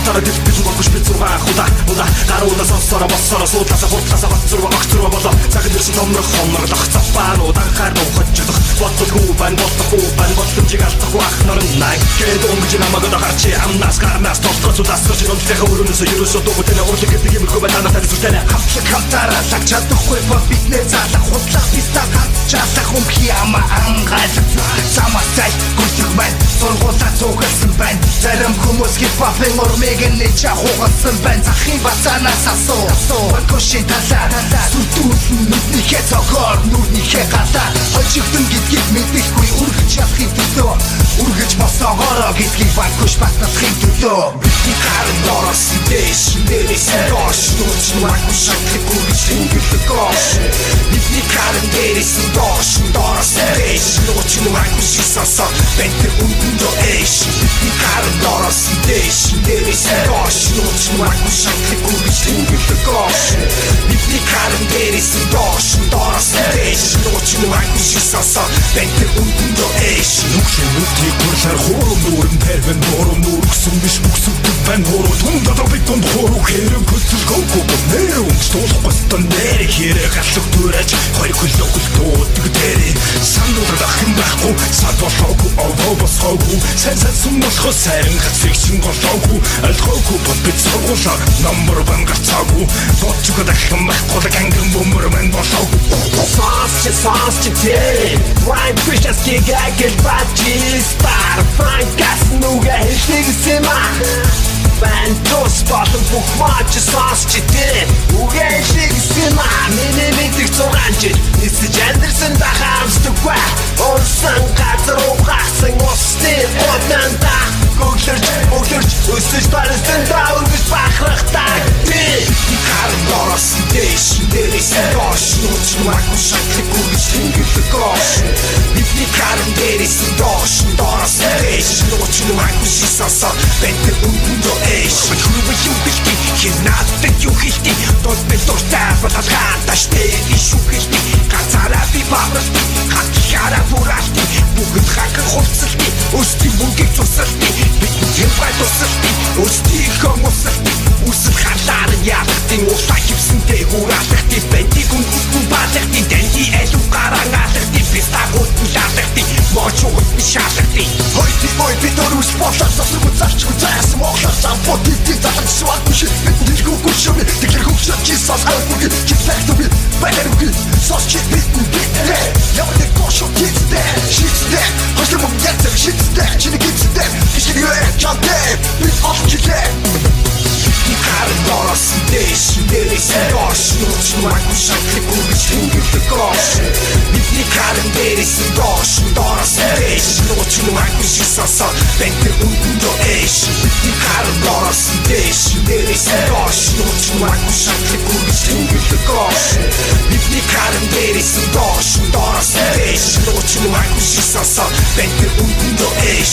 Батараа гэлбэж болгүй би 6 удаа гаруудаа сонсороо боссороо суудлаасаа хурдлаасаа бат зураг огч зураг болоо цагт ирсэн томрох хомноглох цапаанууд анхаар нөхөжлөх бодлохгүй бодлохгүй бодломжийг алдахгүй ах нарын най гээд өнгөж намайг дохарчи амнаас гарнаас толгоцудаас сэрж өнөдөө өрөөнөөс ерөөсөө дугуйтай урдыг гэдэг юм хөө байна надад зүртэнэ хамтараа лаг чадахгүй биднээ заалах худлах бистаа чаалах өмхий ама ангаалах самастай гүтг байна сургуулаа цугсан байна зарим хүмүүс хипхопын урмыг нь чахуугасан байна захын бацанаас асуу банкошин талаа сүтүүл нүднийхээ цогоор нүрнийхээ гадаа хожигдэн гэдгийг мэдэхгүй үргэж чадахын төлөө үргэж босоогоороо гэдгийг банкош батлахын төлөө бидний харин дороос дэш нэрээс доош нүч банкош шатахгүй шингэлдэг гош бидний харин дээрээс доош дороос дэш нүч банкош сасаа бэнтэр үндөө эш бидний харин дороос дэш нэрээс доош нүч банкош шатахгүй шингэлдэг гош бидний харин дээрээс доош дороос дэш нүч банкош сасаа бэнтэр үндөө эш нүчний гурлаар хоорон нуурын тэрвэн хоорон нуур өгсөн биш бүксүгдэг байн хоорон тундад битонд хоорон хэрэг хөтөл гонко нэр өмчлөхгүй стан нэр хэрэг алах дүрэж хоёр хөлөг дуудаг дээр сандууд ахын байхгүй сад болохгүй овоо босхоогүй сайн сум болохоо сайн гацвигчин голоогүй алхоогүй бод бит сургуулаа номер бан гацаагүй бодчгүй дахин байхгүй ганган бөмөр мэн болоогүй Саасч дээ Right push as gig I get batty Star Frank gas nuga хэлсэн Бэн тос батан бухмаач саасч дээ Угээ хэлсэн миний мэдих зугаанч Нисэж андерсэн дахаамсдаггүй Орсан газар угасан устын оданда Өглөрч өсөж барсан даургэж бахрахтаг Харин дороос дэш нэрээс доош нүч макуш шатахгүй шингэлдэг гош бидний харин дээрээс доош дороос дэш нүч макуш сасаа бэнтэр үндөө эш хөрвөж юу бэлти хинаадаг юу хэлти дот бэлтуртай баталгааташ дээр ишүү хэлти гацаараа би бавралти хатхаараа буралти бүгд хакан хувцалти өсти бүгд цусалти бидний темпай тусалти өсти хомусалти үсэл халаар яахтын улаа хивсэнтэй хураалахти бэнтиг үндгүй баалахти дэнди элүү гарангаалахти бистагуут лаалахти мочуут бишаалахти хой битөрүс болоо засруу зарчгүй заас моглоо сампот дий залан сваргүй ши бидний гүгүшөв тэгэхээр хөвчөж чисаас алгүй чипэктэби бэлэргүй сосч битнэ яваад гошо тицдэ шитдэ хослом ятэг шитдэ чиний гитдэ кишиг чамдэ бит олчлээ Харин дороос дэш нэрээс доош нүч макуш шатахгүй шингэлдэг гош бидний харин дээрээс доош дороос дэш нүч макуш сасаа бэнтэр үндөө эш бидний харин дороос дэш нэрээс доош нүч макуш шатахгүй шингэлдэг гош бидний харин дээрээс доош дороос дэш нүч макуш сасаа бэнтэр үндөө эш